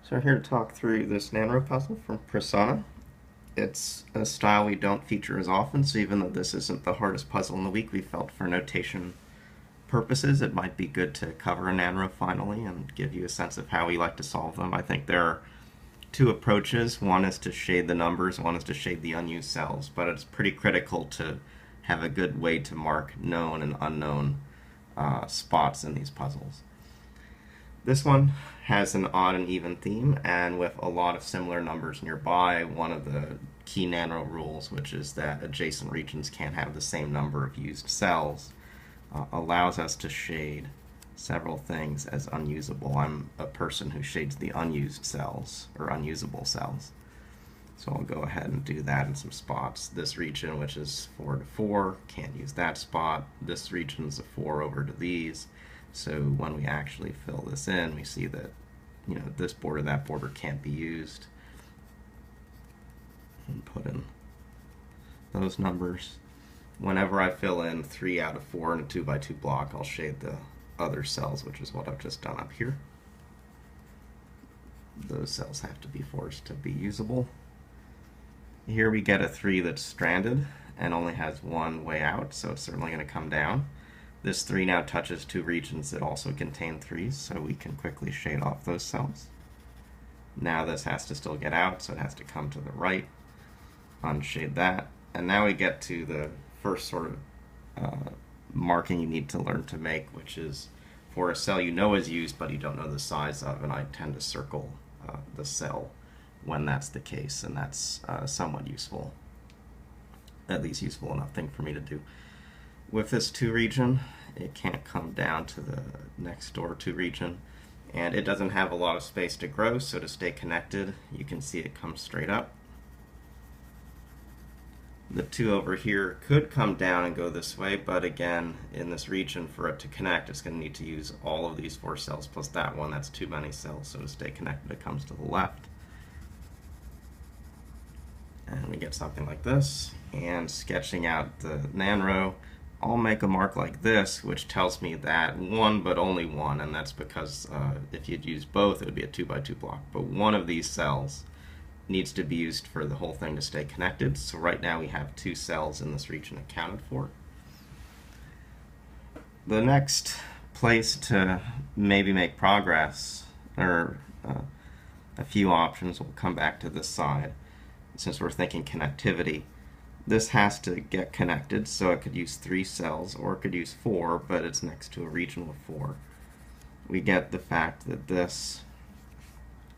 So we're here to talk through this Nanro puzzle from Prasanna. It's a style we don't feature as often, so even though this isn't the hardest puzzle in the week, we felt for notation purposes it might be good to cover a Nanro finally and give you a sense of how we like to solve them. I think there are two approaches. One is to shade the numbers, one is to shade the unused cells, but it's pretty critical to have a good way to mark known and unknown spots in these puzzles. This one has an odd and even theme, and with a lot of similar numbers nearby, one of the key Nanro rules, which is that adjacent regions can't have the same number of used cells, allows us to shade several things as unusable. I'm a person who shades the unused cells, or unusable cells. So I'll go ahead and do that in some spots. This region, which is 4 to 4, can't use that spot. This region's a 4 over to these. So when we actually fill this in, we see that, this border, that border can't be used. And put in those numbers. Whenever I fill in 3 out of 4 in a 2x2 block, I'll shade the other cells, which is what I've just done up here. Those cells have to be forced to be usable. Here we get a 3 that's stranded and only has one way out, so it's certainly going to come down. This 3 now touches 2 regions that also contain 3s, so we can quickly shade off those cells. Now this has to still get out, so it has to come to the right, unshade that, and now we get to the first sort of marking you need to learn to make, which is for a cell you know is used but you don't know the size of, and I tend to circle the cell when that's the case, and that's somewhat useful, at least useful enough thing for me to do. With this 2 region, it can't come down to the next door 2 region, and it doesn't have a lot of space to grow, so to stay connected, you can see it comes straight up. The 2 over here could come down and go this way, but again, in this region, for it to connect, it's going to need to use all of these 4 cells plus that one. That's too many cells, so to stay connected, it comes to the left. And we get something like this. And sketching out the Nanro, I'll make a mark like this, which tells me that 1 but only 1, and that's because if you'd use both, it would be a 2x2 block. But one of these cells needs to be used for the whole thing to stay connected. So right now we have 2 cells in this region accounted for. The next place to maybe make progress, or a few options, we'll come back to this side, since we're thinking connectivity. This has to get connected, so it could use 3 cells, or it could use 4, but it's next to a region with 4. We get the fact that this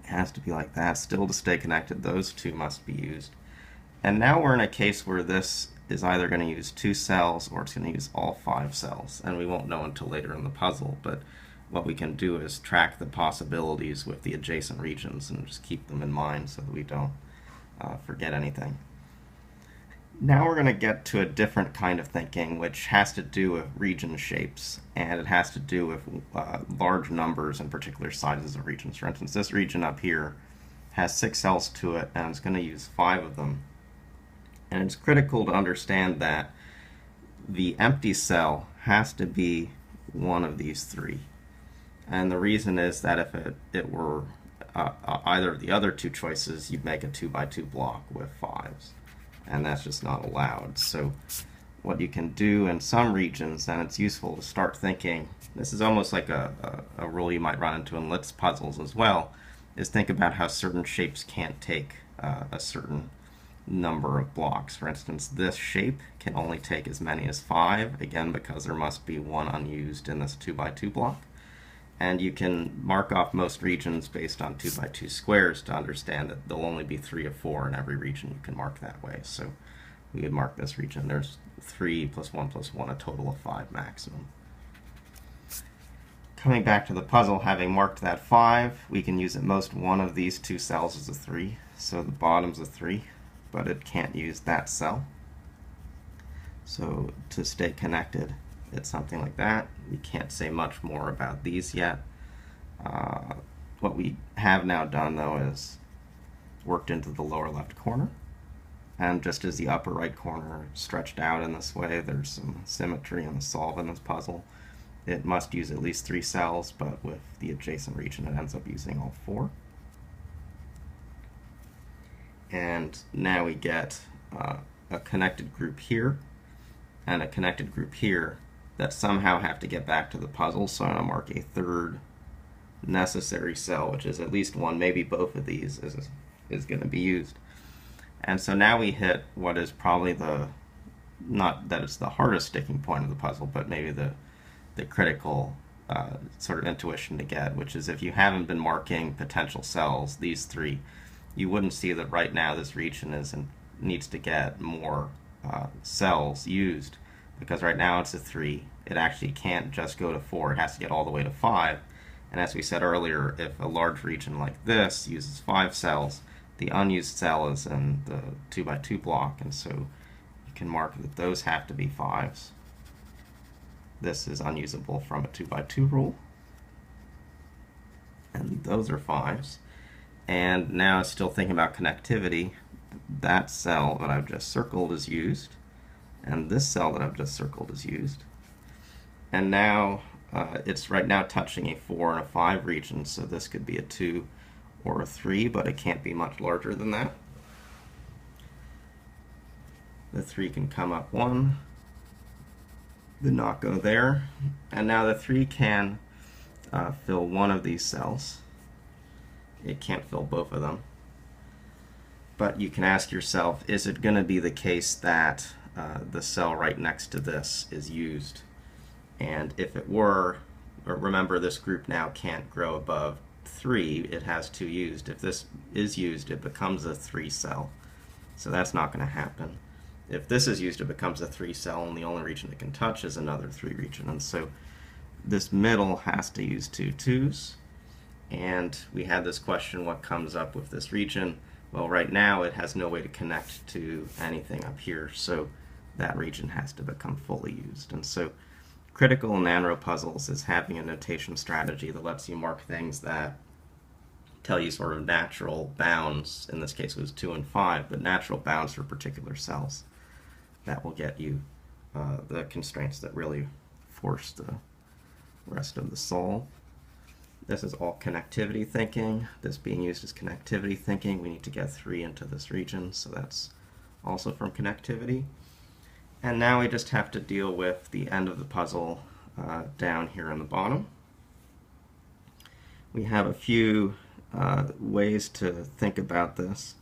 has to be like that. Still, to stay connected, those 2 must be used. And now we're in a case where this is either going to use 2 cells, or it's going to use all 5 cells, and we won't know until later in the puzzle, but what we can do is track the possibilities with the adjacent regions and just keep them in mind so that we don't forget anything. Now we're going to get to a different kind of thinking, which has to do with region shapes, and it has to do with large numbers and particular sizes of regions. For instance, this region up here has 6 cells to it, and it's going to use 5 of them. And it's critical to understand that the empty cell has to be one of these 3. And the reason is that if it were either of the other 2 choices, you'd make a 2x2 block with 5s. And that's just not allowed. So what you can do in some regions, and it's useful to start thinking, this is almost like a rule you might run into in Litz puzzles as well, is think about how certain shapes can't take a certain number of blocks. For instance, this shape can only take as many as 5, again because there must be 1 unused in this 2x2 block. And you can mark off most regions based on 2x2 squares to understand that there'll only be 3 of 4 in every region you can mark that way. So we would mark this region. There's 3 plus 1 plus 1, a total of 5 maximum. Coming back to the puzzle, having marked that 5, we can use at most one of these 2 cells as a 3. So the bottom's a 3, but it can't use that cell. So to stay connected, it's something like that. We can't say much more about these yet. What we have now done, though, is worked into the lower left corner. And just as the upper right corner stretched out in this way, there's some symmetry in the solve in this puzzle. It must use at least 3 cells, but with the adjacent region it ends up using all 4. And now we get a connected group here and a connected group here that somehow have to get back to the puzzle. So I'm going to mark a third necessary cell, which is at least one, maybe both of these is going to be used. And so now we hit what is probably the, not that it's the hardest sticking point of the puzzle, but maybe the critical sort of intuition to get, which is if you haven't been marking potential cells, these three, you wouldn't see that right now this region needs to get more cells used, because right now it's a 3. It actually can't just go to 4. It has to get all the way to 5. And as we said earlier, if a large region like this uses 5 cells, the unused cell is in the 2x2 block, and so you can mark that those have to be 5s. This is unusable from a 2x2 rule, and those are 5s. And now still thinking about connectivity, that cell that I've just circled is used, and this cell that I've just circled is used. And now it's right now touching a 4 and a 5 region, so this could be a 2 or a 3, but it can't be much larger than that. The 3 can come up 1, but not go there. And now the 3 can fill one of these cells. It can't fill both of them. But you can ask yourself, is it going to be the case that the cell right next to this is used? And if it were, remember this group now can't grow above 3, it has 2 used. If this is used, it becomes a 3 cell. So that's not going to happen. If this is used, it becomes a 3 cell, and the only region it can touch is another 3 region. And so this middle has to use 2 2s. And we had this question, what comes up with this region? Well, right now it has no way to connect to anything up here, so that region has to become fully used. And so critical in Nanro puzzles is having a notation strategy that lets you mark things that tell you sort of natural bounds. In this case it was 2 and 5, but natural bounds for particular cells. That will get you the constraints that really force the rest of the solve. This is all connectivity thinking. This being used as connectivity thinking. We need to get 3 into this region, so that's also from connectivity. And now we just have to deal with the end of the puzzle down here on the bottom. We have a few ways to think about this.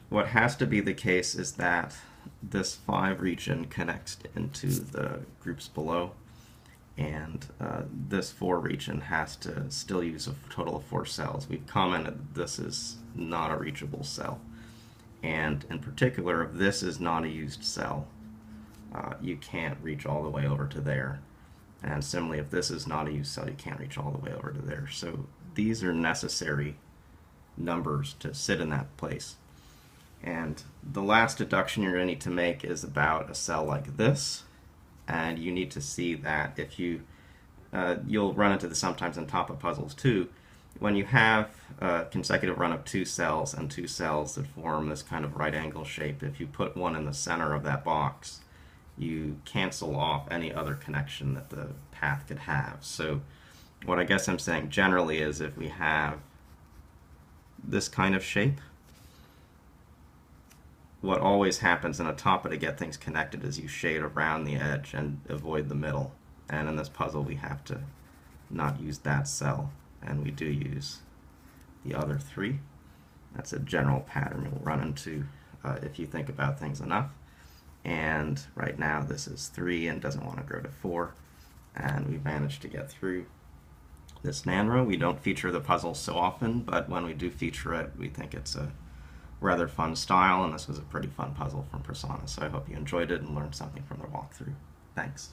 What has to be the case is that this 5 region connects into the groups below, and this 4 region has to still use a total of 4 cells. We've commented that this is not a reachable cell, and in particular, if this is not a used cell, you can't reach all the way over to there. And similarly, if this is not a used cell, you can't reach all the way over to there. So these are necessary numbers to sit in that place. And the last deduction you're going to need to make is about a cell like this. And you need to see that if you, you'll run into this sometimes in top of puzzles too, when you have a consecutive run of 2 cells and 2 cells that form this kind of right angle shape, if you put one in the center of that box, you cancel off any other connection that the path could have. So what I guess I'm saying generally is if we have this kind of shape, what always happens in a top of to get things connected is you shade around the edge and avoid the middle. And in this puzzle we have to not use that cell, and we do use the other 3. That's a general pattern you'll run into if you think about things enough. And right now this is 3 and doesn't want to grow to 4, and we managed to get through this Nanro. We don't feature the puzzle so often, but when we do feature it, we think it's a rather fun style, and this was a pretty fun puzzle from Prasanna, so I hope you enjoyed it and learned something from the walkthrough. Thanks.